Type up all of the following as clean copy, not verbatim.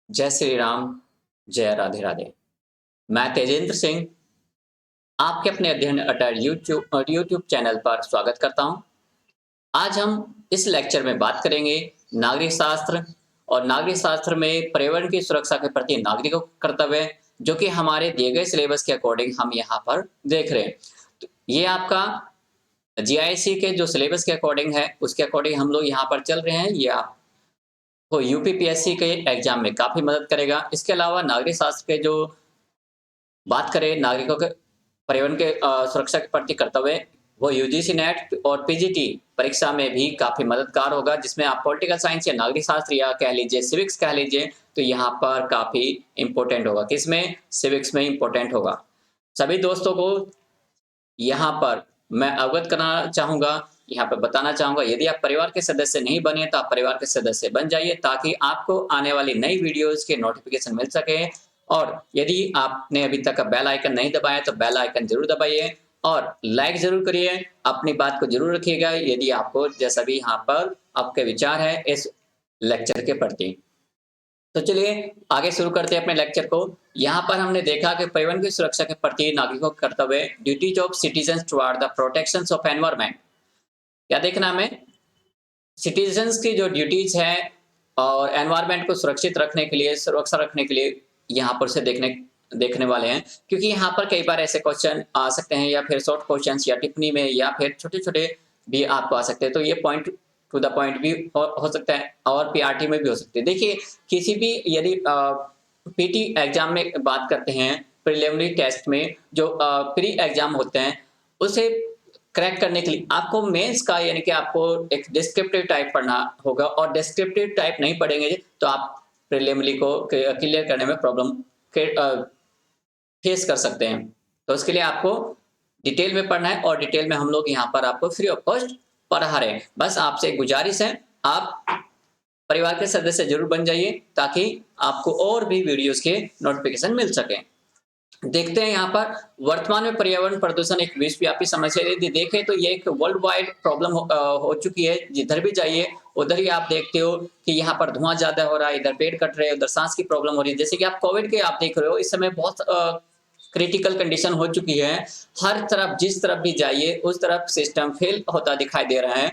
जय श्री राम, जय राधे राधे। मैं तेजेंद्र सिंह आपके अपने अध्ययन अटल यूट्यूब चैनल पर स्वागत करता हूं। आज हम इस लेक्चर में बात करेंगे नागरिक शास्त्र और नागरिक शास्त्र में पर्यावरण की सुरक्षा के प्रति नागरिकों का कर्तव्य, जो कि हमारे दिए गए सिलेबस के अकॉर्डिंग हम यहाँ पर देख रहे हैं। तो ये आपका जीआईसी के जो सिलेबस के अकॉर्डिंग है, उसके अकॉर्डिंग हम लोग यहाँ पर चल रहे हैं। ये आपको यूपीपीएससी के एग्जाम में काफी मदद करेगा। इसके अलावा नागरिक शास्त्र के जो बात करें नागरिकों के पर्यावरण के सुरक्षा के प्रति कर्तव्य, वो यूजीसी नेट और पीजीटी परीक्षा में भी काफी मददगार होगा, जिसमें आप पॉलिटिकल साइंस या नागरिक शास्त्र या कह लीजिए सिविक्स कह लीजिए, तो यहाँ पर काफी इंपॉर्टेंट होगा। किसमें? सिविक्स में इंपॉर्टेंट होगा। सभी दोस्तों को यहाँ पर मैं अवगत करना चाहूंगा, यहाँ पर बताना चाहूंगा, यदि आप परिवार के सदस्य नहीं बने तो आप परिवार के सदस्य बन जाइए, ताकि आपको आने वाली नई वीडियोस के नोटिफिकेशन मिल सके। और यदि आपने अभी तक बेल आइकन नहीं दबाया तो बेल आइकन जरूर दबाइए और लाइक जरूर करिए। अपनी बात को जरूर रखिएगा यदि आपको जैसा भी यहाँ पर आपके विचार है इस लेक्चर के प्रति। तो चलिए आगे शुरू करते हैं अपने लेक्चर को। यहाँ पर हमने देखा कि पर्यावरण की सुरक्षा के प्रति नागरिकों का कर्तव्य, duties of citizens toward the protection of environment. क्या देखना हमें? सिटीजन्स की जो ड्यूटीज है और एनवायरनमेंट को सुरक्षित रखने के लिए, सुरक्षा रखने के लिए यहाँ पर से देखने वाले हैं। क्योंकि यहाँ पर कई बार ऐसे क्वेश्चन आ सकते हैं, या फिर शॉर्ट क्वेश्चंस या टिप्पणी में, या फिर छोटे-छोटे भी आपको आ सकते हैं। तो ये पॉइंट टू द पॉइंट भी हो सकता है और पीआरटी में भी हो सकते हैं। देखिए, किसी भी यदि पीटी एग्जाम में बात करते हैं, प्रिलिमिनरी टेस्ट में जो प्री एग्जाम होते हैं, उसे क्रैक करने के लिए आपको मेंस का यानी कि आपको एक डिस्क्रिप्टिव टाइप पढ़ना होगा, और डिस्क्रिप्टिव टाइप नहीं पढ़ेंगे तो आप प्रिलिमिनरी को क्लियर करने में प्रॉब्लम फेस कर सकते हैं। तो उसके लिए आपको डिटेल में पढ़ना है, और डिटेल में हम लोग यहाँ पर आपको फ्री ऑफ कॉस्ट पढ़ा रहे हैं। बस आपसे एक गुजारिश है, आप परिवार के सदस्य जरूर बन जाइए, ताकि आपको और भी वीडियोस के नोटिफिकेशन मिल सके। देखते हैं यहाँ पर वर्तमान में पर्यावरण प्रदूषण एक विश्वव्यापी समस्या है। यदि देखें तो ये एक वर्ल्ड वाइड प्रॉब्लम हो चुकी है। जिधर भी जाइए उधर ही आप देखते हो कि यहाँ पर धुआं ज्यादा हो रहा है, इधर पेड़ कट रहे हैं, उधर सांस की प्रॉब्लम हो रही है। जैसे कि आप कोविड के आप देख रहे हो, इस समय बहुत क्रिटिकल कंडीशन हो चुकी है। हर तरफ जिस तरफ भी जाइए उस तरफ सिस्टम फेल होता दिखाई दे रहा है।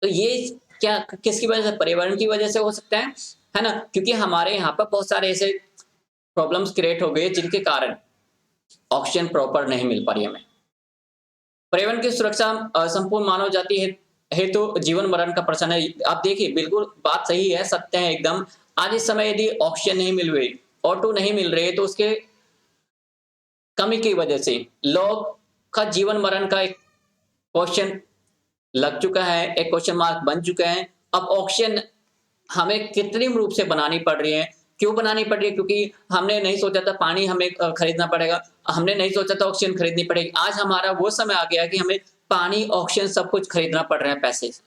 तो ये क्या किसकी वजह से? पर्यावरण की वजह से हो सकता है ना? क्योंकि हमारे यहाँ पर बहुत सारे ऐसे प्रॉब्लम्स क्रिएट हो गए जिनके कारण ऑक्सीजन प्रॉपर नहीं मिल पा रही हमें। पर्यावरण की सुरक्षा संपूर्ण मानव जाति हेतु जीवन मरण का प्रश्न है। आप देखिए, बिल्कुल बात सही है, सत्य है एकदम। आज इस समय यदि ऑक्सीजन नहीं मिल रही, O2 नहीं मिल रही, तो उसके कमी की वजह से लोग का जीवन मरण का एक क्वेश्चन लग चुका है, एक क्वेश्चन मार्क बन चुका है। अब ऑक्सीजन हमें कृत्रिम रूप से बनानी पड़ रही है। क्यों बनानी पड़ रही है? क्योंकि हमने नहीं सोचा था पानी हमें खरीदना पड़ेगा, हमने नहीं सोचा था ऑक्सीजन खरीदनी पड़ेगी। आज हमारा वो समय आ गया है कि हमें पानी, ऑक्सीजन सब कुछ खरीदना पड़ रहा है पैसे से।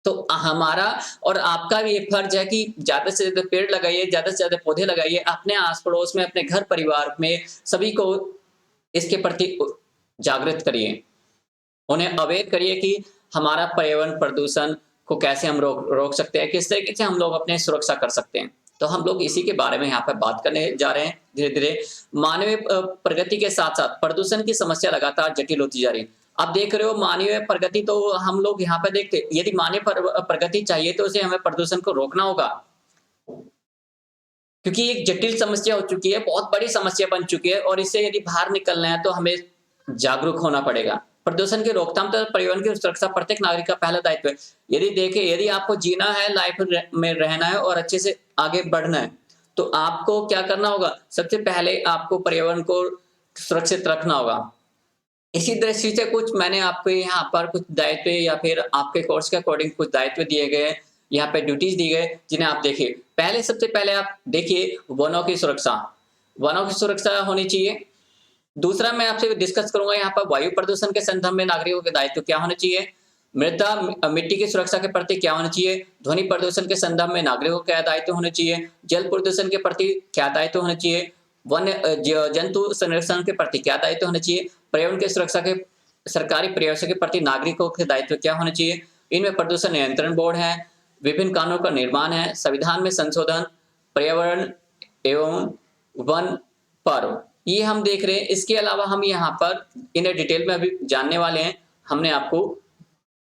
तो हमारा और आपका भी ये फर्ज है कि ज्यादा से ज्यादा पेड़ लगाइए, ज्यादा से ज्यादा पौधे लगाइए, अपने आस पड़ोस में, अपने घर परिवार में सभी को इसके प्रति जागृत करिए। उन्हें अवेयर करिए कि हमारा पर्यावरण प्रदूषण को कैसे हम रोक सकते हैं, किस तरीके से हम लोग अपने सुरक्षा कर सकते हैं। तो हम लोग इसी के बारे में यहाँ पे बात करने जा रहे हैं। धीरे-धीरे मानवीय प्रगति के साथ-साथ प्रदूषण की समस्या लगातार जटिल होती जा रही है। आप देख रहे हो, मानवीय प्रगति तो हम लोग यहाँ पे देखते, यदि मानवीय प्रगति चाहिए तो उसे हमें प्रदूषण को रोकना होगा। क्योंकि एक जटिल समस्या हो चुकी है, बहुत बड़ी समस्या बन चुकी है, और इससे यदि बाहर निकलना है तो हमें जागरूक होना पड़ेगा। प्रदूषण की रोकथाम तथा पर्यावरण की सुरक्षा प्रत्येक नागरिक का पहला दायित्व है। यदि देखें, यदि आपको जीना है, लाइफ में रहना है और अच्छे से आगे बढ़ना है, तो आपको क्या करना होगा? सबसे पहले आपको पर्यावरण को सुरक्षित रखना होगा। इसी दृष्टि से कुछ मैंने आपको यहाँ पर कुछ दायित्व, या फिर आपके कोर्स के अकॉर्डिंग कुछ दायित्व दिए गए हैं, यहाँ पे ड्यूटीज दी गए, जिन्हें आप देखिए। पहले सबसे पहले आप देखिए वनों की सुरक्षा। वनों की सुरक्षा होनी चाहिए। दूसरा मैं आपसे डिस्कस करूंगा यहाँ पर वायु प्रदूषण के संदर्भ में नागरिकों के दायित्व क्या होने चाहिए। मृदा मिट्टी की सुरक्षा के प्रति क्या होना चाहिए। ध्वनि प्रदूषण के संदर्भ में नागरिकों को क्या दायित्व होने चाहिए। जल प्रदूषण के प्रति क्या दायित्व होने चाहिए। वन्य जंतु संरक्षण के प्रति क्या दायित्व होने चाहिए। पर्यावरण की सुरक्षा के सरकारी प्रयासों के प्रति नागरिकों के दायित्व क्या होने चाहिए। इनमें प्रदूषण नियंत्रण बोर्ड है, विभिन्न कानूनों का निर्माण है, संविधान में संशोधन, पर्यावरण एवं वन पर्व, ये हम देख रहे हैं। इसके अलावा हम यहाँ पर इन्हें डिटेल में अभी जानने वाले हैं। हमने आपको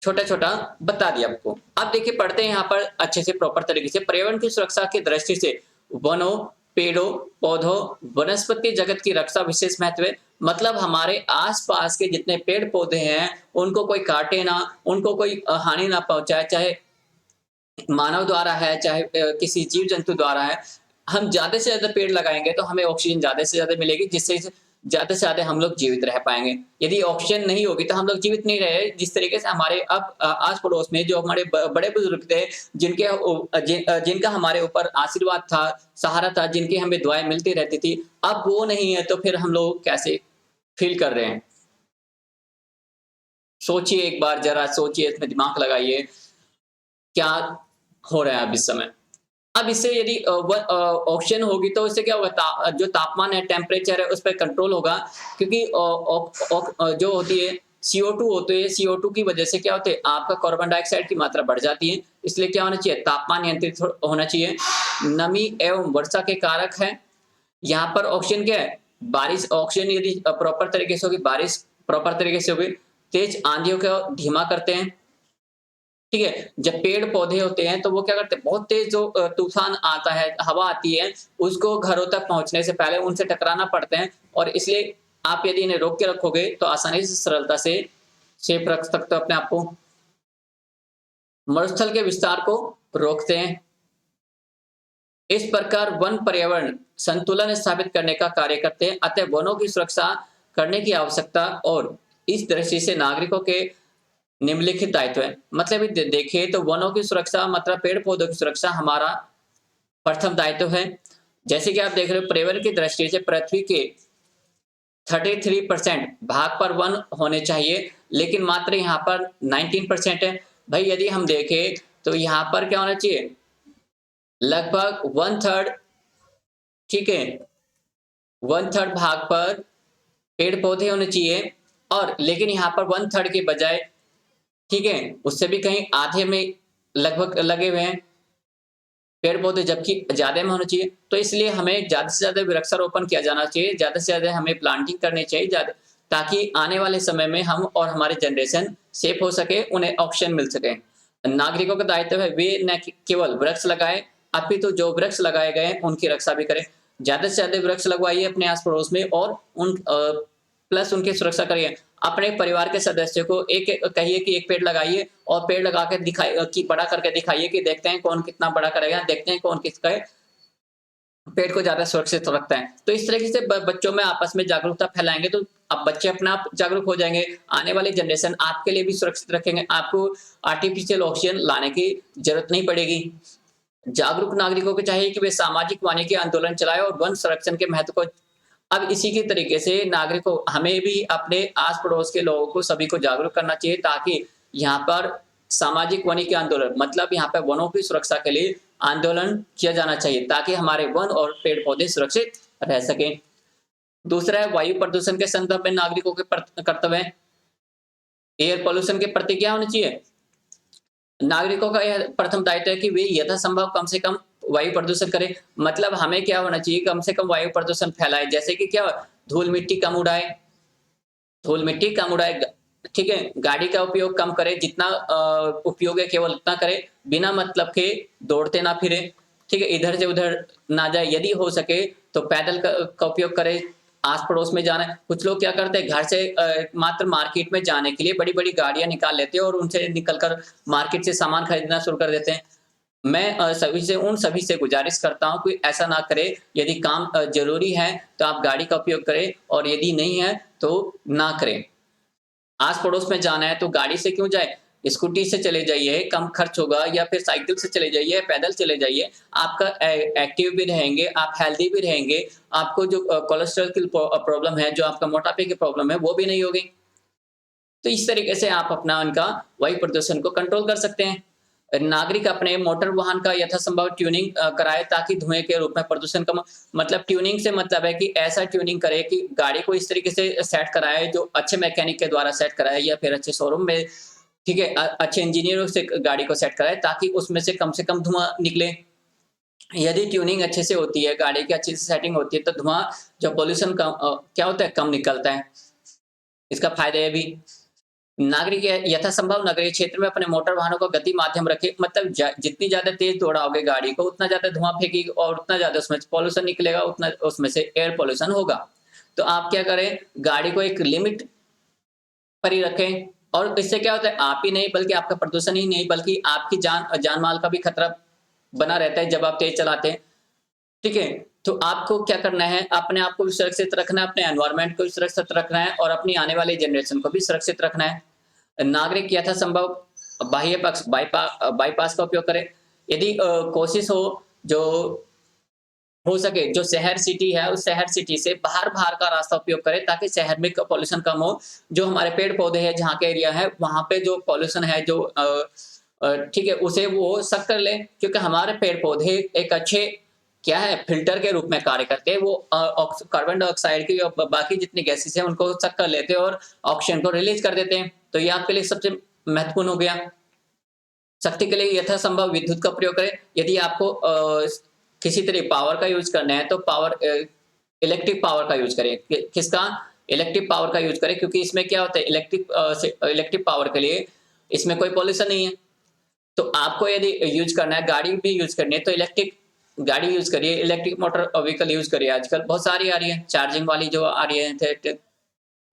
छोटा-छोटा बता दिया आपको। अब देखिए पढ़ते हैं यहाँ पर अच्छे से प्रॉपर तरीके से। पर्यावरण की सुरक्षा की दृष्टि से वनों, पेड़ों, पौधों, वनस्पति जगत की रक्षा विशेष महत्व है। मतलब हमारे आस-पास के जितने पेड़-पौधे हैं, उनको कोई काटे ना, उनको कोई हानि ना पहुँचाए, चाहे मानव द्वारा है, चाहे किसी जीव-जंतु द्वारा है। हम ज़्यादा से ज़्यादा पेड़ लगाएँगे तो हमें ऑक्सीजन ज़्यादा से ज़्यादा मिलेगी, जिससे ज़्यादा से ज़्यादा हम लोग जीवित रह पाएँगे। यदि ऑक्सीजन नहीं होगी तो हम लोग जीवित नहीं रहे। जिस तरीके से हमारे अब आस-पड़ोस में जो हमारे बड़े-बुजुर्ग थे, जिनका हमारे ऊपर आशीर्वाद था, सहारा था, जिनकी हमें दुआएँ मिलती रहती थी, अब वो नहीं है तो फिर हम लोग कैसे फ़ील कर रहे हैं? सोचिए एक बार ज़रा सोचिए, इसमें दिमाग लगाइए, क्या हो रहा है अब इस समय? अब इससे यदि ऑक्सीजन होगी तो इससे क्या होगा, जो तापमान है, टेम्परेचर है, उस पे कंट्रोल होगा, क्योंकि जो होती है CO2 होती है, CO2 की वजह से क्या होता है, आपका कार्बन डाइऑक्साइड की मात्रा बढ़ जाती है। इसलिए क्या होना चाहिए, तापमान नियंत्रित होना चाहिए। नमी एवं वर्षा के कारक है। यहाँ पर ऑक्सीजन क्या है, बारिश ऑक्सीजन यदि प्रॉपर तरीके से होगी, बारिश प्रॉपर तरीके से होगी, तेज आंधियों को धीमा करते हैं। ठीक है? जब पेड़-पौधे होते हैं तो वो क्या करते हैं, बहुत तेज़ जो तूफ़ान आता है, हवा आती है, उसको घरों तक पहुँचने से पहले उनसे टकराना पड़ता है, और इसलिए आप यदि इन्हें रोक के रखोगे तो आसानी से, सरलता से सेफ रख सकते हो अपने आप को। मरुस्थल के विस्तार को रोकते हैं। इस प्रकार वन पर्यावरण संतुलन स्थापित करने का कार्य करते हैं। अतः वनों की सुरक्षा करने की आवश्यकता, और इस दृष्टि से नागरिकों के निम्नलिखित दायित्व है। मतलब ये देखिए तो वनों की सुरक्षा मतलब पेड़-पौधों की सुरक्षा हमारा प्रथम दायित्व है। जैसे कि आप देख रहे हो, पर्यावरण की दृष्टि से पृथ्वी के 33% भाग पर वन होने चाहिए, लेकिन मात्र यहाँ पर 19% है। भाई यदि हम देखें तो यहाँ पर क्या होना चाहिए, लगभग 1/3, ठीक है, 1/3 भाग पर पेड़-पौधे होने चाहिए, और लेकिन यहाँ पर 1/3 के बजाय, ठीक है, उससे भी कहीं आधे में लगभग लगे हुए हैं पेड़-पौधे, जबकि ज़्यादा में होना चाहिए। तो इसलिए हमें ज़्यादा से ज़्यादा वृक्षारोपण किया जाना चाहिए, ज़्यादा से ज़्यादा हमें प्लांटिंग करनी चाहिए, ज़्यादा, ताकि आने वाले समय में हम और हमारे जनरेशन सेफ हो सके, उन्हें ऑक्सीजन मिल सके। नागरिकों का दायित्व है वे न केवल वृक्ष लगाएँ, अपितु जो वृक्ष लगाए गए हैं उनकी रक्षा भी करें। ज़्यादा से ज़्यादा वृक्ष लगवाइए अपने आस-पड़ोस में, और प्लस उनकी सुरक्षा करिए। अपने परिवार के सदस्य को एक-एक कहिए कि एक पेड़ लगाइए, और पेड़ लगा के कि बड़ा करके दिखाइए, कि देखते हैं कौन कितना बड़ा करेगा, देखते हैं कौन किसका पेड़ को ज़्यादा सुरक्षित रखता है। तो इस तरीके से बच्चों में आपस में जागरूकता फैलाएँगे तो अब बच्चे अपने आप जागरूक हो जाएँगे। आने वाली जनरेशन आपके लिए भी सुरक्षित रखेंगे। आपको आर्टिफ़िशियल ऑक्सीजन लाने की ज़रूरत नहीं पड़ेगी। जागरूक नागरिकों को चाहिए कि वे सामाजिक वानिकी आंदोलन चलाएँ और वन संरक्षण के महत्व को। अब इसी के तरीके से नागरिकों, हमें भी अपने आस-पड़ोस के लोगों को, सभी को जागरूक करना चाहिए, ताकि यहाँ पर सामाजिक वानिकी आंदोलन, मतलब यहाँ पे वनों की सुरक्षा के लिए आंदोलन किया जाना चाहिए, ताकि हमारे वन और पेड़-पौधे सुरक्षित रह सकें। दूसरा है वायु प्रदूषण के संदर्भ में नागरिकों के कर्तव्य हैं। एयर पॉल्यूशन के प्रति क्या होना चाहिए? नागरिकों का यह प्रथम दायित्व है कि वे यथासंभव कम से कम वायु प्रदूषण करें। मतलब हमें क्या होना चाहिए, कम से कम वायु प्रदूषण फैलाएँ, जैसे कि क्या, धूल-मिट्टी कम उड़ाएँ, धूल-मिट्टी कम उड़ाएँ, ठीक है? गाड़ी का उपयोग कम करें, जितना उपयोग है केवल उतना करें, बिना मतलब के दौड़ते ना फिरें, ठीक है? इधर से उधर ना जाएँ, यदि हो सके तो पैदल का उपयोग करें, आस-पड़ोस में जाना है। कुछ लोग क्या करते हैं, घर से मात्र मार्केट में जाने के लिए बड़ी-बड़ी गाड़ियाँ निकाल लेते हैं, और उनसे निकलकर मार्केट से सामान खरीदना शुरू कर देते हैं। मैं उन सभी से गुज़ारिश करता हूँ कि ऐसा ना करें। यदि काम ज़रूरी है तो आप गाड़ी का उपयोग करें, और यदि नहीं है तो ना करें। आस-पड़ोस में जाना है तो गाड़ी से क्यों जाएँ? स्कूटी से चले जाइए, कम खर्च होगा, या फिर साइकिल से चले जाइए, पैदल चले जाइए। आपका एक्टिव भी रहेंगे, आप हेल्दी भी रहेंगे, आपको जो कोलेस्ट्रॉल की प्रॉब्लम है, जो आपका मोटापे की प्रॉब्लम है, वो भी नहीं होगी। तो इस तरीके से आप अपना उनका वायु प्रदूषण को कंट्रोल कर सकते हैं। नागरिक अपने मोटर वाहन का यथासंभव ट्यूनिंग कराए, ताकि धुएँ के रूप में प्रदूषण कम। मतलब ट्यूनिंग से मतलब है कि ऐसा ट्यूनिंग करे कि गाड़ी को इस तरीके से सेट कराए, जो अच्छे मैकेनिक के द्वारा सेट कराए, या फिर अच्छे शोरूम में, ठीक है, अच्छे इंजीनियरों से गाड़ी को सेट कराए, ताकि उसमें से कम धुआँ निकले। यदि ट्यूनिंग अच्छे से होती है, गाड़ी की अच्छी से सेटिंग होती है, तो धुआँ जो पॉल्यूशन क्या होता है, कम निकलता है। इसका फ़ायदा ये भी, नागरिक यथासंभव नगरीय क्षेत्र में अपने मोटर वाहनों का गति माध्यम रखें, मतलब जितनी ज़्यादा तेज़ दौड़ाओगे गाड़ी को, उतना ज़्यादा धुआँ फेंकेगी और उतना ज़्यादा उसमें से पॉल्यूशन निकलेगा, उतना उसमें से एयर पॉल्यूशन होगा। तो आप क्या करें, गाड़ी को एक लिमिट पर ही रखें, और इससे क्या होता है, आप ही नहीं बल्कि आपका प्रदूषण ही नहीं बल्कि आपकी जान-माल का भी खतरा बना रहता है जब आप तेज़ चलाते हैं। ठीक है? तो आपको क्या करना है, अपने आप को भी सुरक्षित रखना है, अपने एनवायरनमेंट को भी सुरक्षित रखना है और अपनी आने वाली जनरेशन को भी सुरक्षित रखना है। नागरिक यथासंभव बाह्य पक्ष बाईपास का उपयोग करें। यदि कोशिश हो, जो हो सके, जो शहर सिटी है, उस शहर सिटी से बाहर-बाहर का रास्ता उपयोग करें ताकि शहर में क पॉल्यूशन कम हो। जो हमारे पेड़-पौधे हैं, जहाँ के एरिया है, वहाँ पे जो पॉल्यूशन है, जो ठीक है, उसे वो सक कर लें, क्योंकि हमारे पेड़-पौधे एक अच्छे क्या है, फ़िल्टर के रूप में कार्य करते हैं। वो कार्बन डाइऑक्साइड की और बाकी जितनी गैसेज़ हैं, उनको सक कर लेते हैं और ऑक्सीजन को रिलीज़ कर देते हैं। तो ये आपके लिए सबसे महत्वपूर्ण हो गया। शक्ति के लिए यथासंभव विद्युत का प्रयोग करें। यदि आपको किसी तरह पावर का यूज़ करना है, तो इलेक्ट्रिक पावर का यूज़ करें। किसका? इलेक्ट्रिक पावर का यूज़ करें, क्योंकि इसमें क्या होता है, इलेक्ट्रिक पावर के लिए इसमें कोई पॉल्यूशन नहीं है। तो आपको यदि यूज़ करना है, गाड़ी भी यूज़ करनी है, तो इलेक्ट्रिक गाड़ी यूज़ करिए, इलेक्ट्रिक मोटर व्हीकल यूज़ करिए। आजकल बहुत सारी आ रही है, चार्जिंग वाली जो आ रही है,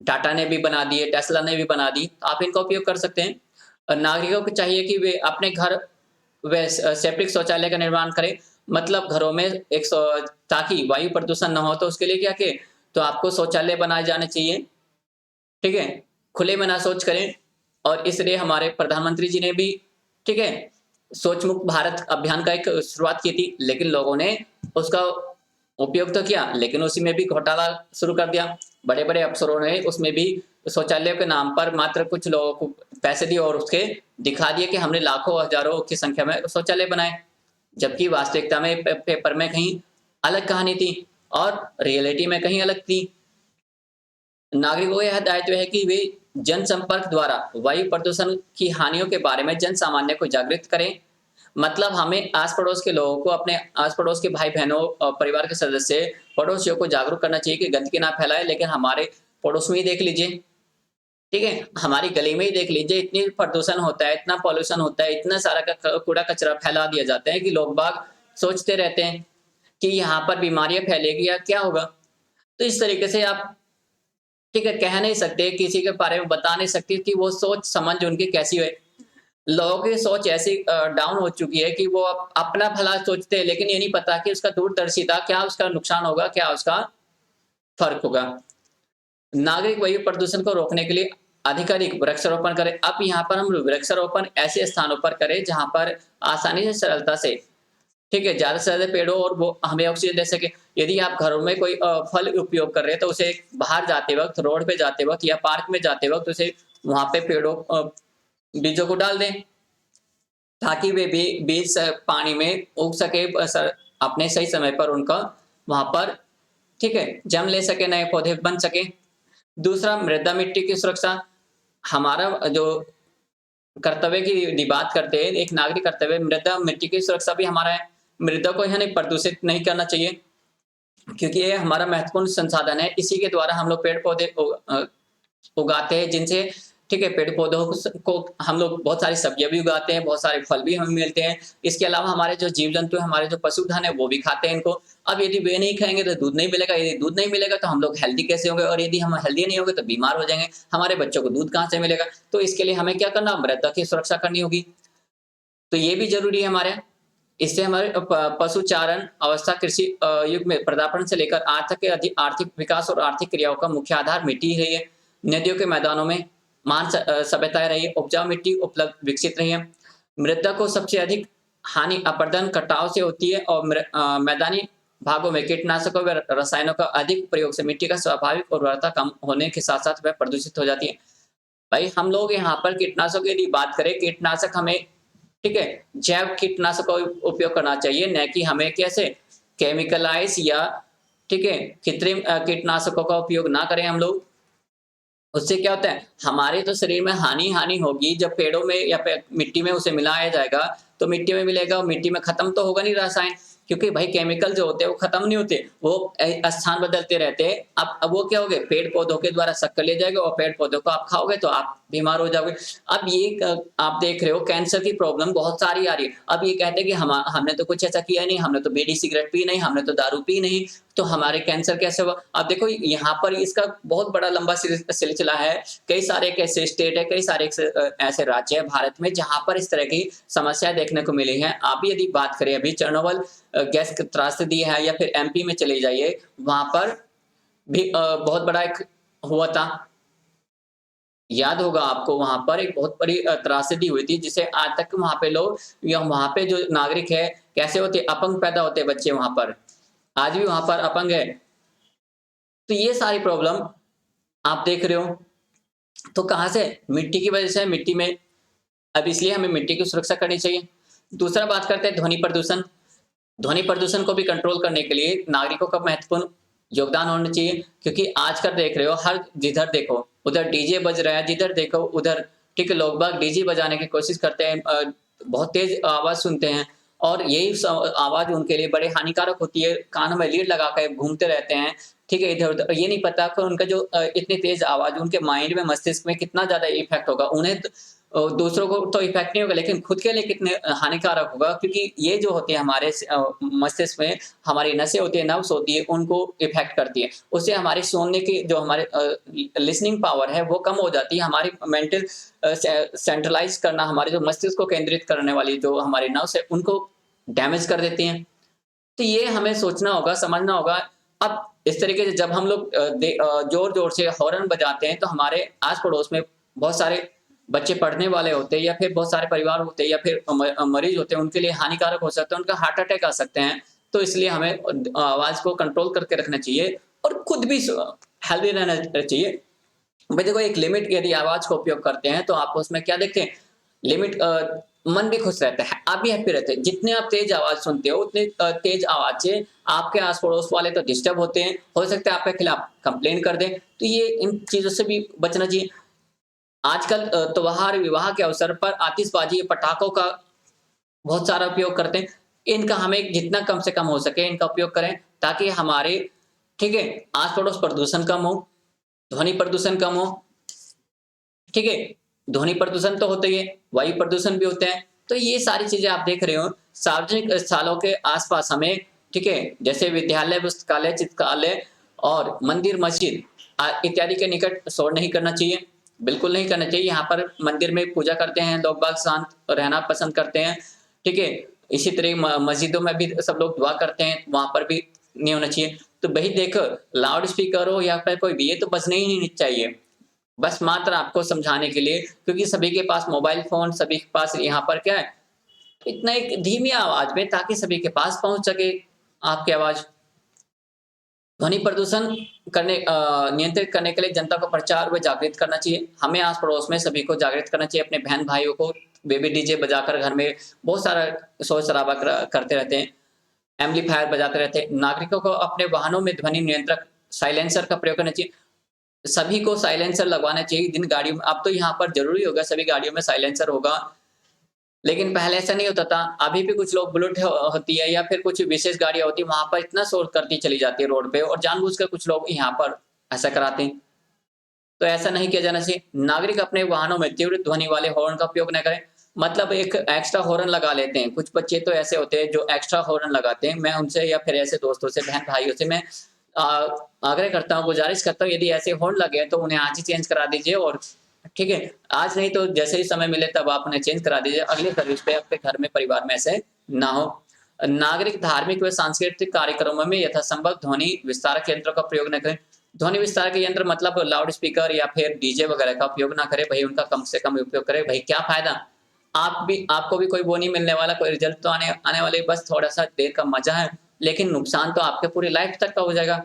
टाटा ने भी बना दी है, टेस्ला ने भी बना दी, आप इनका उपयोग कर सकते हैं। नागरिकों को चाहिए कि वे अपने घर वे सेप्टिक शौचालय का निर्माण करें, मतलब घरों में एक शौ ताकि वायु प्रदूषण ना हो, तो उसके लिए क्या किए, तो आपको शौचालय बनाए जाने चाहिए, ठीक है? खुले में ना शौच करें, और इसलिए हमारे प्रधानमंत्री जी ने भी, ठीक है, शौच मुक्त भारत अभियान का एक शुरुआत की थी, लेकिन लोगों ने उसका उपयोग तो किया, लेकिन उसी में भी घोटाला शुरू कर दिया। बड़े-बड़े अफ़सरों ने उसमें भी शौचालयों के नाम पर मात्र कुछ लोगों को पैसे दिए और उसके दिखा दिए कि हमने लाखों, हज़ारों की संख्या में शौचालय बनाए। जबकि वास्तविकता में पेपर में कहीं अलग कहानी थी और रियलिटी में कहीं अलग थी। नागरिकों का यह दायित्व है कि वे जनसंपर्क द्वारा वायु प्रदूषण की हानियों के बारे में जन सामान्य को जागृत करें। मतलब हमें आस-पड़ोस के लोगों को, अपने आस-पड़ोस के भाई-बहनों और परिवार के सदस्य, पड़ोसियों को जागरूक करना चाहिए कि गंदगी ना फैलाएँ, लेकिन हमारे पड़ोस में ही देख लीजिए, ठीक है? हमारी गली में ही देख लीजिए, इतनी प्रदूषण होता है, इतना पॉल्यूशन होता है, इतना सारा कूड़ा-कचरा फैला दिया जाता है कि लोग बाग सोचते रहते हैं कि यहाँ पर बीमारियाँ फैलेगी या क्या होगा? तो इस तरीके से आप, ठीक है, कह नहीं सकते, किसी के बारे में बता नहीं सकते कि वो सोच-समझ उनकी कैसी है। लोगों की सोच ऐसी डाउन हो चुकी है कि वो अपना भला सोचते हैं, लेकिन ये नहीं पता कि उसका दूरदर्शिता क्या, उसका नुकसान होगा, क्या उसका फ़र्क होगा। नागरिक वायु प्रदूषण को रोकने के लिए अधिकाधिक वृक्षारोपण करें। अब यहाँ पर हम वृक्षारोपण ऐसे स्थानों पर करें जहाँ पर आसानी से, सरलता से, ठीक है, ज़्यादा से ज़्यादा पेड़ों और वो हमें ऑक्सीजन दे सके। यदि आप घरों में कोई फल उपयोग कर रहे हैं, तो उसे बाहर जाते वक़्त, रोड पे जाते वक़्त या पार्क में जाते वक़्त उसे वहाँ पे बीजों को डाल दें, ताकि वे भी बीज पानी में उग सके, अपने सही समय पर उनका वहाँ पर, ठीक है, जन्म ले सके, नए पौधे बन सकें। दूसरा, मृदा मिट्टी की सुरक्षा। हमारा जो कर्तव्य की यदि बात करते हैं, एक नागरिक कर्तव्य, मृदा मिट्टी की सुरक्षा भी हमारा है। मृदा को यानी प्रदूषित नहीं करना चाहिए, क्योंकि ये हमारा महत्वपूर्ण संसाधन है। इसी के द्वारा हम लोग पेड़-पौधे उगाते हैं, जिनसे, ठीक है, पेड़-पौधों को हम लोग बहुत सारी सब्जियाँ भी उगाते हैं, बहुत सारे फल भी हमें मिलते हैं। इसके अलावा हमारे जो जीव-जंतु हैं, हमारे जो पशुधन है, वो भी खाते हैं इनको। अब यदि वे नहीं खाएँगे तो दूध नहीं मिलेगा, यदि दूध नहीं मिलेगा तो हम लोग हेल्दी कैसे होंगे, और यदि हम हेल्दी नहीं होंगे तो बीमार हो जाएँगे, हमारे बच्चों को दूध कहाँ से मिलेगा? तो इसके लिए हमें क्या करना, मृदा की सुरक्षा करनी होगी। तो ये भी ज़रूरी है हमारे। इससे हमारे पशुचारण अवस्था, कृषि युग में पदार्पण से लेकर आज तक के आर्थिक विकास और आर्थिक क्रियाओं का मुख्य आधार मिट्टी ही रही है। नदियों के मैदानों में महान सभ्यताएँ रही, उपजाऊ मिट्टी उपलब्ध विकसित रही है। मृदा को सबसे अधिक हानि अपरदन, कटाव से होती है, और मैदानी भागों में कीटनाशकों व रसायनों का अधिक प्रयोग से मिट्टी का स्वाभाविक उर्वरता कम होने के साथ-साथ वह प्रदूषित हो जाती है। भाई हम लोग यहाँ पर कीटनाशकों की यदि बात करें, कीटनाशक हमें, ठीक है, जैव कीटनाशक का उपयोग करना चाहिए, न कि हमें कैसे केमिकलाइज़ या, ठीक है, कृत्रिम कीटनाशकों का उपयोग ना करें हम लोग। उससे क्या होता है, हमारे तो शरीर में हानि होगी, जब पेड़ों में या मिट्टी में उसे मिलाया जाएगा, तो मिट्टी में मिलेगा और मिट्टी में खत्म तो होगा नहीं रसायन। क्योंकि भाई केमिकल जो होते हैं वो खत्म नहीं होते, वो स्थान बदलते रहते हैं। अब वो क्या हो गए, पेड़ पौधों के द्वारा शक्कर ले जाएगा और पेड़ पौधों को आप खाओगे तो आप बीमार हो जाओगे। अब ये आप देख रहे हो कैंसर की प्रॉब्लम बहुत सारी आ रही है। अब ये कहते हैं कि हमने तो कुछ ऐसा किया नहीं, हमने तो बीड़ी सिगरेट पी नहीं, हमने तो दारू पी नहीं, तो हमारे कैंसर कैसे हुआ? अब देखो यहाँ पर इसका बहुत बड़ा लंबा सिलसिला है। कई सारे ऐसे स्टेट है, कई सारे ऐसे राज्य है भारत में जहाँ पर इस तरह की समस्याएं देखने को मिली हैं। आप भी यदि बात करें, अभी चेरनोबिल गैस त्रासदी है, या फिर एमपी में चले जाइए, वहां पर भी बहुत बड़ा एक हुआ था। याद होगा आपको, वहां पर एक बहुत बड़ी त्रासदी हुई थी, जिसे आज तक वहां पे लोग, या वहां पे जो नागरिक है कैसे होते, अपंग पैदा होते बच्चे वहां पर, आज भी वहां पर अपंग है। तो ये सारी प्रॉब्लम आप देख रहे हो, तो कहां से? मिट्टी की वजह से। मिट्टी में अब इसलिए हमें मिट्टी की सुरक्षा करनी चाहिए। दूसरा बात करते हैं ध्वनि प्रदूषण। ध्वनि प्रदूषण को भी कंट्रोल करने के लिए नागरिकों का महत्वपूर्ण योगदान होना चाहिए, क्योंकि आजकल देख रहे हो, हर जिधर देखो उधर डीजे बज रहा है, जिधर देखो उधर, ठीक है, लोग बाग डीजे बजाने की कोशिश करते हैं, बहुत तेज आवाज सुनते हैं, और यही आवाज उनके लिए बड़े हानिकारक होती है। कानों में लीड लगा कर घूमते रहते हैं, ठीक है, इधर उधर। ये नहीं पता कि उनका जो इतनी तेज आवाज उनके माइंड में, मस्तिष्क में कितना ज्यादा इफेक्ट होगा। उन्हें दूसरों को तो इफेक्ट नहीं होगा, लेकिन खुद के लिए कितने हानिकारक होगा, क्योंकि ये जो होती है हमारे मस्तिष्क में, हमारी नसें होती है, नर्व्स होती है, उनको इफेक्ट करती है। उससे हमारी सुनने की जो हमारे लिसनिंग पावर है वो कम हो जाती है। हमारी मेंटल सेंट्रलाइज करना, हमारे जो मस्तिष्क को केंद्रित करने वाली जो हमारी नर्व्स है, उनको डैमेज कर देती हैं। तो ये हमें सोचना होगा, समझना होगा। अब इस तरीके से जब हम लोग जोर-जोर से हॉर्न बजाते हैं, तो हमारे आस-पड़ोस में बहुत सारे बच्चे पढ़ने वाले होते हैं, या फिर बहुत सारे परिवार होते हैं, या फिर मरीज होते हैं, उनके लिए हानिकारक हो सकता है, उनका हार्ट अटैक आ सकते हैं। तो इसलिए हमें आवाज़ को कंट्रोल करके रखना चाहिए, और खुद भी हेल्दी रहना चाहिए। भाई देखो, एक लिमिट, यदि आवाज़ का उपयोग करते हैं, तो आप उसमें क्या देखते हैं, लिमिट, मन भी खुश रहता है, आप भी हैप्पी रहते हैं। जितने आप तेज आवाज़ सुनते हो, उतने तेज आवाज़ से आपके आस-पड़ोस वाले तो डिस्टर्ब होते हैं, हो सकता है आपके खिलाफ कंप्लेन कर दें। तो ये इन चीज़ों से भी बचना चाहिए। आजकल त्योहार, विवाह के अवसर पर आतिशबाजी, पटाखों का बहुत सारा उपयोग करते हैं। इनका हमें जितना कम से कम हो सके इनका उपयोग करें, ताकि हमारे, ठीक है, आस-पड़ोस प्रदूषण कम हो, ध्वनि प्रदूषण कम हो, ठीक है? ध्वनि प्रदूषण तो होता ही है, वायु प्रदूषण भी होते हैं। तो ये सारी चीज़ें आप देख रहे हो, सार्वजनिक स्थलों के आस-पास हमें, ठीक है, जैसे विद्यालय, पुस्तकालय, चित्रकालय और मंदिर, मस्जिद इत्यादि के निकट शोर नहीं करना चाहिए। बिल्कुल नहीं करना चाहिए। यहाँ पर मंदिर में पूजा करते हैं, लोग बाग शांत रहना पसंद करते हैं, ठीक है? इसी तरह मस्जिदों में भी सब लोग दुआ करते हैं, वहाँ पर भी नहीं होना चाहिए। तो भई देखो, लाउड स्पीकर हो या फिर कोई भी, ये तो बजने ही नहीं चाहिए। बस मात्र आपको समझाने के लिए, क्योंकि सभी के पास मोबाइल फ़ोन, सभी के पास यहाँ पर क्या है, इतना एक धीमी आवाज़ में, ताकि सभी के पास पहुँच सके आपकी आवाज़। ध्वनि प्रदूषण नियंत्रित करने के लिए जनता को प्रचार व जागृत करना चाहिए। हमें आस-पड़ोस में सभी को जागृत करना चाहिए, अपने बहन-भाइयों को। बेबी डीजे बजाकर घर में बहुत सारा शोर-शराबा करते रहते हैं, एम्पलीफायर बजाते रहते हैं। नागरिकों को अपने वाहनों में ध्वनि नियंत्रक, साइलेंसर का प्रयोग करना चाहिए। सभी को साइलेंसर लगवाना चाहिए जिन गाड़ियों में, अब तो यहाँ पर ज़रूरी होगा, सभी गाड़ियों में साइलेंसर होगा। लेकिन पहले ऐसा नहीं होता था। अभी भी कुछ लोग बुलेट होती है, या फिर कुछ विशेष गाड़ियाँ होती है, वहाँ पर इतना शोर करती चली जाती है रोड पे, और जानबूझकर कुछ लोग यहाँ पर ऐसा कराते हैं। तो ऐसा नहीं किया जाना चाहिए। नागरिक अपने वाहनों में तीव्र ध्वनि वाले हॉर्न का उपयोग न करें। मतलब एक एक्स्ट्रा हॉर्न लगा लेते हैं। कुछ बच्चे तो ऐसे होते हैं जो एक्स्ट्रा हॉर्न लगाते हैं। मैं उनसे, या फिर ऐसे दोस्तों से, बहन-भाइयों से मैं अ, आग्रह करता हूँ, गुज़ारिश करता हूँ, यदि ऐसे हॉर्न लगे हैं तो उन्हें आज ही चेंज करा दीजिए, और ठीक है, आज नहीं तो जैसे ही समय मिले तब आप उन्हें चेंज करा दीजिए। अगली सर्विस पे आपके घर में, परिवार में ऐसे ना हो। नागरिक धार्मिक व सांस्कृतिक कार्यक्रमों में यथासंभव ध्वनि विस्तारक यंत्रों का प्रयोग न करें। ध्वनि विस्तारक यंत्र मतलब लाउड स्पीकर या फिर डीजे वगैरह का उपयोग ना करें। भई उनका कम से कम उपयोग करें। भई क्या फ़ायदा? आपको भी कोई वो नहीं मिलने वाला, कोई रिज़ल्ट तो आने आने वाले, बस थोड़ा-सा देर का मज़ा है, लेकिन नुकसान तो आपके पूरी लाइफ़ तक का हो जाएगा।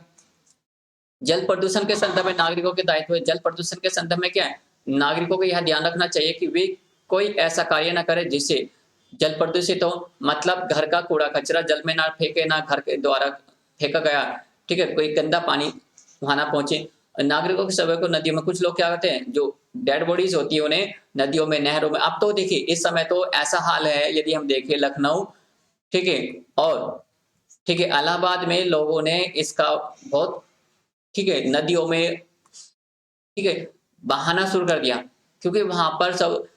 जल प्रदूषण के संदर्भ में नागरिकों के दायित्व है। जल प्रदूषण के संदर्भ में क्या है? नागरिकों को यह ध्यान रखना चाहिए कि वे कोई ऐसा कार्य ना करें जिससे जल प्रदूषित हो। मतलब घर का कूड़ा-कचरा जल में ना फेंके, ना घर के द्वारा फेंका गया, ठीक है? कोई गंदा पानी वहाँ ना पहुँचे। नागरिकों के सभी को नदियों में, कुछ लोग क्या करते हैं, जो डेड बॉडीज़ होती है उन्हें नदियों में, नहरों में, अब तो देखिए इस समय तो ऐसा हाल है, यदि हम देखें लखनऊ, ठीक है? और ठीक है, इलाहाबाद में लोगों ने इसका बहुत, ठीक है, नदियों में, ठीक है, बहाना शुरू कर दिया, क्योंकि वहाँ पर सब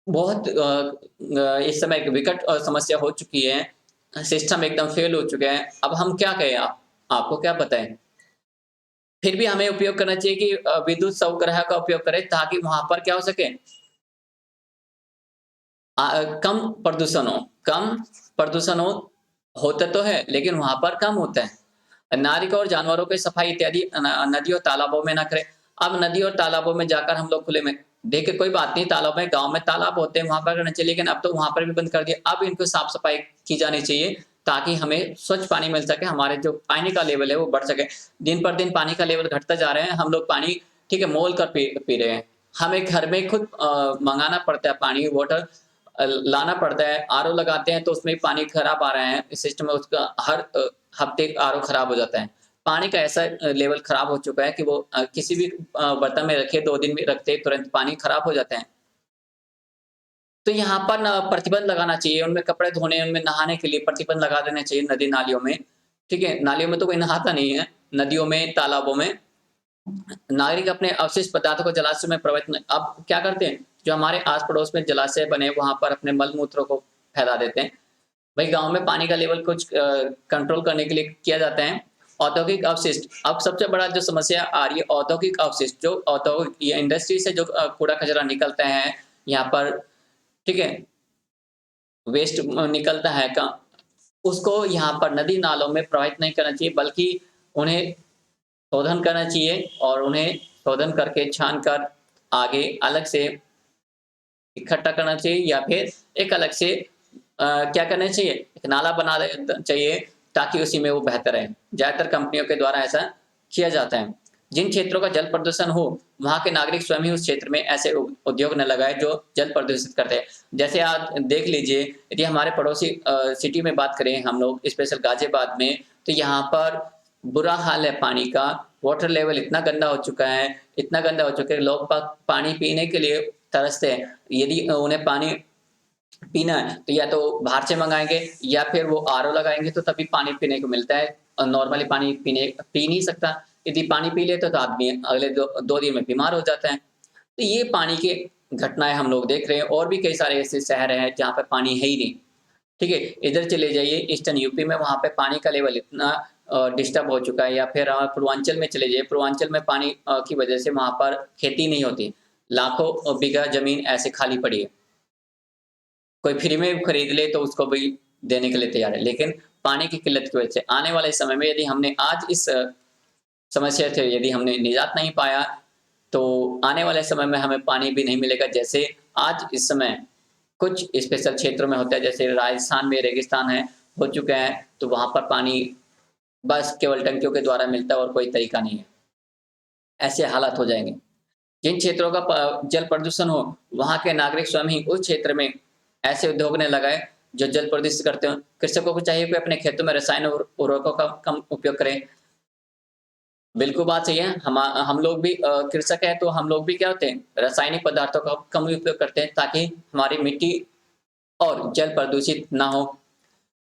बहुत इस समय एक विकट समस्या हो चुकी है, सिस्टम एकदम फेल हो चुके हैं। अब हम क्या कहें, आपको क्या बताएँ? फिर भी हमें उपयोग करना चाहिए कि विद्युत उपग्रह का उपयोग करें, ताकि वहाँ पर क्या हो सके, कम प्रदूषण हो, कम प्रदूषण हो, होता तो है, लेकिन वहाँ पर कम होता है। नागरिकों और जानवरों की सफाई इत्यादि नदी और तालाबों में ना करें। अब नदी और तालाबों में जाकर हम लोग खुले में, देखिए कोई बात नहीं, तालाब में, गाँव में तालाब होते हैं, वहाँ पर करना चाहिए, लेकिन अब तो वहाँ पर भी बंद कर दिया। अब इनको साफ-सफाई की जानी चाहिए, ताकि हमें स्वच्छ पानी मिल सके, हमारे जो पानी का लेवल है वो बढ़ सके। दिन पर दिन पानी का लेवल घटता जा रहा है, हम लोग पानी, ठीक है, मोल कर पी रहे हैं। हमें घर में खुद मँगाना पड़ता है पानी, वाटर लाना पड़ता है, आरओ लगाते हैं तो उसमें भी पानी खराब आ रहा है, इस सिस्टम में उसका हर हफ्ते आरओ खराब हो जाता है। पानी का ऐसा लेवल खराब हो चुका है कि वो किसी भी बर्तन में रखे 2 दिन में रखते तुरंत पानी खराब हो जाता है। तो यहाँ पर ना प्रतिबंध लगाना चाहिए, उनमें कपड़े धोने, उनमें नहाने के लिए प्रतिबंध लगा देना चाहिए नदी-नालियों में, ठीक है? नालियों में तो कोई नहाता नहीं है, नदियों में, तालाबों में। नागरिक अपने अवशिष्ट पदार्थों को जलाशय में प्रवाहित न, अब क्या करते हैं, जो हमारे आस-पड़ोस में जलाशय बने, वहाँ पर अपने मल-मूत्रों को फैला देते हैं। वही गाँव में पानी का लेवल कुछ कंट्रोल करने के लिए किया जाता है। औद्योगिक अवशिष्ट, अब सबसे बड़ा जो समस्या आ रही है, औद्योगिक अवशिष्ट, जो औद्योगिक या इंडस्ट्री से जो कूड़ा-कचरा निकलता है, यहाँ पर, ठीक है, वेस्ट निकलता है का, उसको यहाँ पर नदी-नालों में प्रवाहित नहीं करना चाहिए, बल्कि उन्हें शोधन करना चाहिए, और उन्हें शोधन करके छान कर आगे अलग से इकट्ठा करना चाहिए, या फिर एक अलग से क्या करना चाहिए, एक नाला बना चाहिए, ताकि उसी में वो बहता रहे। ज़्यादातर कंपनियों के द्वारा ऐसा किया जाता है। जिन क्षेत्रों का जल प्रदूषण हो, वहाँ के नागरिक स्वयं ही उस क्षेत्र में ऐसे उद्योग न लगाएँ जो जल प्रदूषित करते हैं। जैसे आप देख लीजिए, यदि हमारे पड़ोसी सिटी में बात करें हम लोग, स्पेशल गाज़ियाबाद में, तो यहाँ पर बुरा हाल है पानी का, वाटर लेवल इतना गंदा हो चुका है, इतना गंदा हो चुका है, लोग बाग पानी पीने के लिए तरसते हैं। यदि उन्हें पानी पीना है, तो या तो बाहर से मँगाएँगे, या फिर वो आरओ लगाएँगे, तो तभी पानी पीने को मिलता है। नॉर्मली पानी पी नहीं सकता। यदि पानी पी लेता तो आदमी अगले 2 दिन में बीमार हो जाता है। तो ये पानी की घटनाएँ हम लोग देख रहे हैं, और भी कई सारे ऐसे शहर हैं जहाँ पे पानी है ही नहीं। ठीक है? इधर चले जाइए ईस्टर्न यूपी में, वहाँ पे पानी का लेवल इतना डिस्टर्ब हो चुका है, या फिर पूर्वांचल में चले जाइए, पूर्वांचल में पानी की वजह से वहाँ पर खेती नहीं होती। लाखों बीघा ज़मीन ऐसे खाली पड़ी है। कोई फ्री में खरीद ले तो उसको भी देने के लिए तैयार है। लेकिन पानी की किल्लत की वजह से आने वाले समय में, यदि हमने आज इस समस्या से यदि हमने निजात नहीं पाया, तो आने वाले समय में हमें पानी भी नहीं मिलेगा। जैसे आज इस समय कुछ स्पेशल क्षेत्रों में होता है, जैसे राजस्थान में रेगिस्तान है, हो चुका है, तो वहाँ पर पानी बस केवल टंकियों के द्वारा मिलता है, और कोई तरीका नहीं है। ऐसे हालात हो जाएँगे। जिन क्षेत्रों का जल प्रदूषण हो, वहाँ के नागरिक स्वयं ही उस क्षेत्र में ऐसे उद्योग ने लगाए जो जल प्रदूषित करते हो। कृषकों को चाहिए कि अपने खेतों में रसायन और उर्वरकों का कम उपयोग करें। बिल्कुल बात सही है। हम लोग भी कृषक हैं, तो हम लोग भी क्या होते हैं, रासायनिक पदार्थों का कम उपयोग करते हैं, ताकि हमारी मिट्टी और जल प्रदूषित ना हो।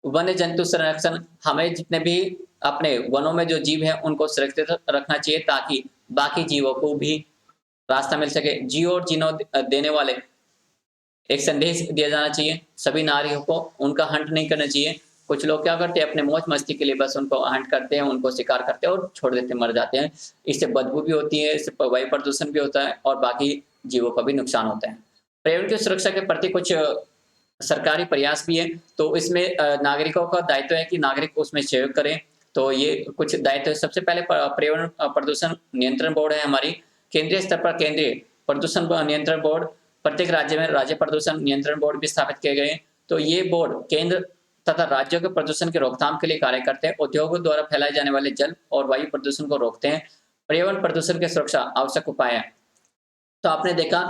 वन्य जंतु संरक्षण, हमें जितने भी अपने वनों में जो जीव हैं, उनको सुरक्षित रखना चाहिए, ताकि बाकी जीवों को भी रास्ता मिल सके। जियो और जीनो देने वाले एक संदेश दिया जाना चाहिए सभी नागरिकों को, उनका हंट नहीं करना चाहिए। कुछ लोग क्या करते हैं, अपने मौज-मस्ती के लिए बस उनको हंट करते हैं, उनको शिकार करते हैं और छोड़ देते हैं, मर जाते हैं। इससे बदबू भी होती है, इससे वायु प्रदूषण भी होता है, और बाकी जीवों का भी नुकसान होता है। पर्यावरण की सुरक्षा के प्रति कुछ सरकारी प्रयास भी हैं, तो इसमें नागरिकों का दायित्व है कि नागरिक उसमें सहयोग करें। तो ये कुछ दायित्व, सबसे पहले पर्यावरण प्रदूषण नियंत्रण बोर्ड है हमारी, केंद्रीय स्तर पर केंद्रीय प्रदूषण नियंत्रण बोर्ड, प्रत्येक राज्य में राज्य प्रदूषण नियंत्रण बोर्ड भी स्थापित किए गए हैं। तो ये बोर्ड केंद्र तथा राज्यों के प्रदूषण की रोकथाम के लिए कार्य करते हैं, उद्योगों द्वारा फैलाए जाने वाले जल और वायु प्रदूषण को रोकते हैं। पर्यावरण प्रदूषण की सुरक्षा आवश्यक उपाय है। तो आपने देखा,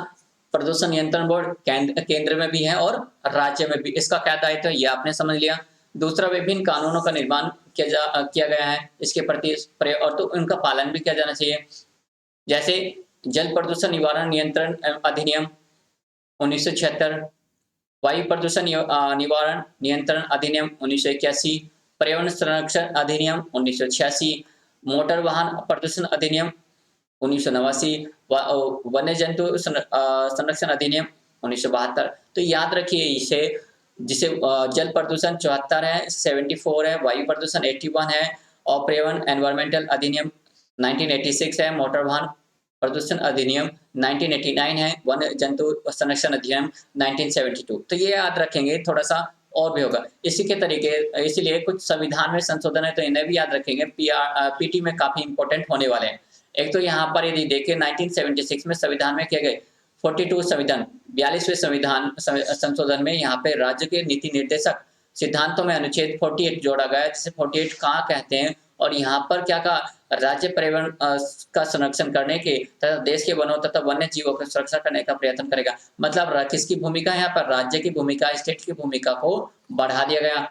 प्रदूषण नियंत्रण बोर्ड केंद्र में भी है और राज्य में भी, इसका क्या दायित्व है ये आपने समझ लिया। दूसरा, विभिन्न कानूनों का निर्माण किया गया है इसके प्रति, और तो उनका पालन भी किया जाना चाहिए। जैसे जल प्रदूषण निवारण नियंत्रण अधिनियम 1976, वायु प्रदूषण निवारण नियंत्रण अधिनियम 1981, पर्यावरण संरक्षण अधिनियम 1986, मोटर वाहन प्रदूषण अधिनियम 1989, वन्य जंतु संरक्षण अधिनियम 1972। तो याद रखिए इसे, जिसे जल प्रदूषण 74 है, 74 है, वायु प्रदूषण 81 है, और पर्यावरण एनवायरमेंटल अधिनियम 1986 है, मोटर वाहन प्रदूषण अधिनियम 1989 है, वन जंतु संरक्षण अधिनियम 1972। तो ये याद रखेंगे, थोड़ा सा और भी होगा इसी के तरीके। इसीलिए कुछ संविधान में संशोधन है तो इन्हें भी याद रखेंगे, पीटी में काफी इंपॉर्टेंट होने वाले हैं। एक तो यहाँ पर यदि देखें 1976 में संविधान में किए गए 42 संविधान 42वें संविधान संशोधन में यहाँ पे राज्य के नीति निर्देशक सिद्धांतों में अनुच्छेद 48 जोड़ा गया, जिसे 48 कहाँ कहते हैं, और यहाँ पर क्या कहा, राज्य पर्यावरण का संरक्षण करने के तथा देश के वनों तथा वन्य जीवों की सुरक्षा करने का प्रयत्न करेगा। मतलब किसकी भूमिका है यहाँ पर, राज्य की भूमिका, स्टेट की भूमिका को बढ़ा दिया गया।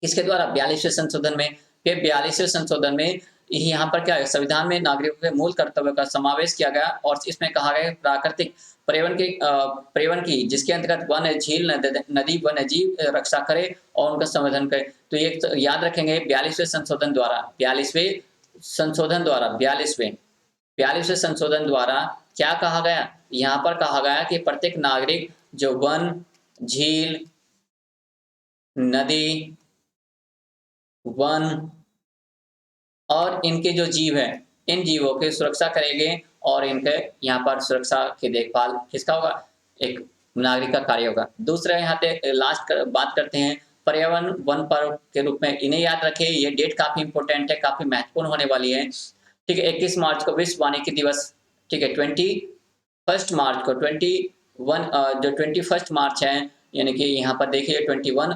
किसके द्वारा, 42वें संशोधन में। फिर 42वें संशोधन में यहाँ पर क्या है, संविधान में नागरिकों के मूल कर्तव्यों का समावेश किया गया, और इसमें कहा गया प्राकृतिक पर्यावरण की जिसके अंतर्गत वन, झील, नदी, वन्य जीव रक्षा करे और उनका संवर्धन करे। तो ये याद रखेंगे 42वें संशोधन द्वारा, 42वें संशोधन द्वारा 42वें संशोधन द्वारा क्या कहा गया, यहाँ पर कहा गया कि प्रत्येक नागरिक जो वन, झील, नदी, वन और इनके जो जीव हैं, इन जीवों की सुरक्षा करेंगे, और इनके यहाँ पर सुरक्षा की देखभाल किसका होगा, एक नागरिक का कार्य होगा। दूसरा यहाँ पे लास्ट बात करते हैं पर्यावरण वन पर्व के रूप में, इन्हें याद रखें, ये डेट काफी इंपॉर्टेंट है, काफी महत्वपूर्ण होने वाली है। ठीक है, 21 मार्च को विश्व वानिकी दिवस, ठीक है, 21 मार्च को 21 मार्च है, यानी कि यहाँ पर देखिए 21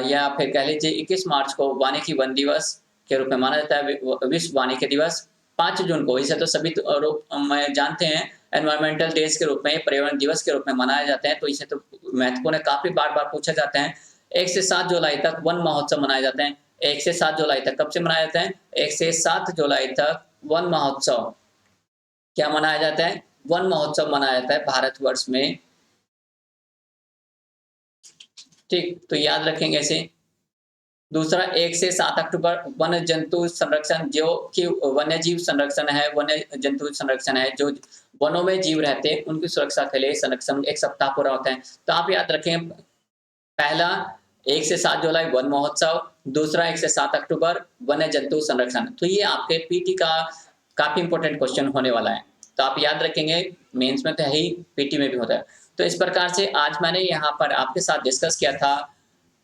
या फिर कह लीजिए 21 मार्च को वानिकी वन दिवस के रूप में माना जाता है, विश्व वानिकी दिवस। 5 जून को, इसे तो सभी रूप में जानते हैं, एनवायरमेंटल डेज के रूप में, पर्यावरण दिवस के रूप में मनाए जाते हैं, तो इसे तो महत्वपूर्ण है, काफी बार-बार पूछा जाता है। 1 से 7 जुलाई तक वन महोत्सव मनाए जाते हैं। 1 से 7 जुलाई तक कब से मनाए जाते हैं, 1 से 7 जुलाई तक वन महोत्सव क्या मनाया जाता है, वन महोत्सव मनाया जाता है भारतवर्ष में। ठीक, तो याद रखेंगे ऐसे। दूसरा 1 से 7 अक्टूबर वन्य जंतु संरक्षण, जो कि वन्य जीव संरक्षण है, वन्य जंतु संरक्षण है, जो वनों में जीव रहते हैं उनकी सुरक्षा के लिए संरक्षण 1 सप्ताह पूरा होता है। तो आप याद रखें, पहला 1 से 7 जुलाई वन महोत्सव, दूसरा 1 से 7 अक्टूबर वन्य जंतु संरक्षण। तो ये आपके पीटी का काफी इंपॉर्टेंट क्वेश्चन होने वाला है, तो आप याद रखेंगे, मेंस में तो है ही, पीटी में भी होता है। तो इस प्रकार से आज मैंने यहाँ पर आपके साथ डिस्कस किया था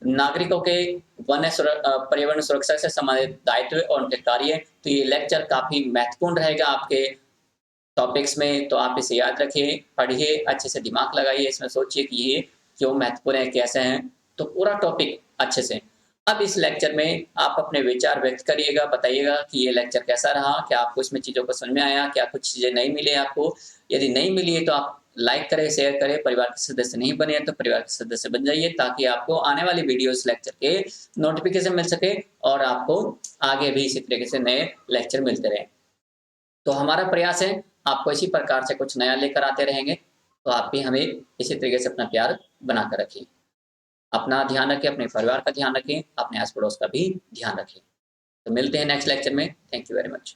नागरिकों के पर्यावरण सुरक्षा से संबंधित दायित्व और उनके कार्य। तो ये लेक्चर काफी महत्वपूर्ण रहेगा आपके टॉपिक्स में, तो आप इसे याद रखिए, पढ़िए, अच्छे से दिमाग लगाइए, इसमें सोचिए कि ये क्यों महत्वपूर्ण है, कैसे हैं, तो पूरा टॉपिक अच्छे से। अब इस लेक्चर में आप अपने विचार व्यक्त करिएगा, बताइएगा कि ये लेक्चर कैसा रहा, क्या आपको इसमें चीज़ों को समझ में आया, क्या कुछ चीज़ें नहीं मिली आपको। यदि नहीं मिली है तो आप लाइक करें, शेयर करें, परिवार के सदस्य नहीं बने हैं तो परिवार के सदस्य बन जाइए, ताकि आपको आने वाली वीडियोस लेक्चर के नोटिफिकेशन मिल सके और आपको आगे भी इसी तरीके से नए लेक्चर मिलते रहें। तो हमारा प्रयास है आपको इसी प्रकार से कुछ नया लेकर आते रहेंगे, तो आप भी हमें इसी तरीके से अपना प्यार बनाकर रखिए। अपना ध्यान रखें, अपने परिवार का ध्यान रखें, अपने आस पड़ोस का भी ध्यान रखें। तो मिलते हैं नेक्स्ट लेक्चर में। Thank you very much.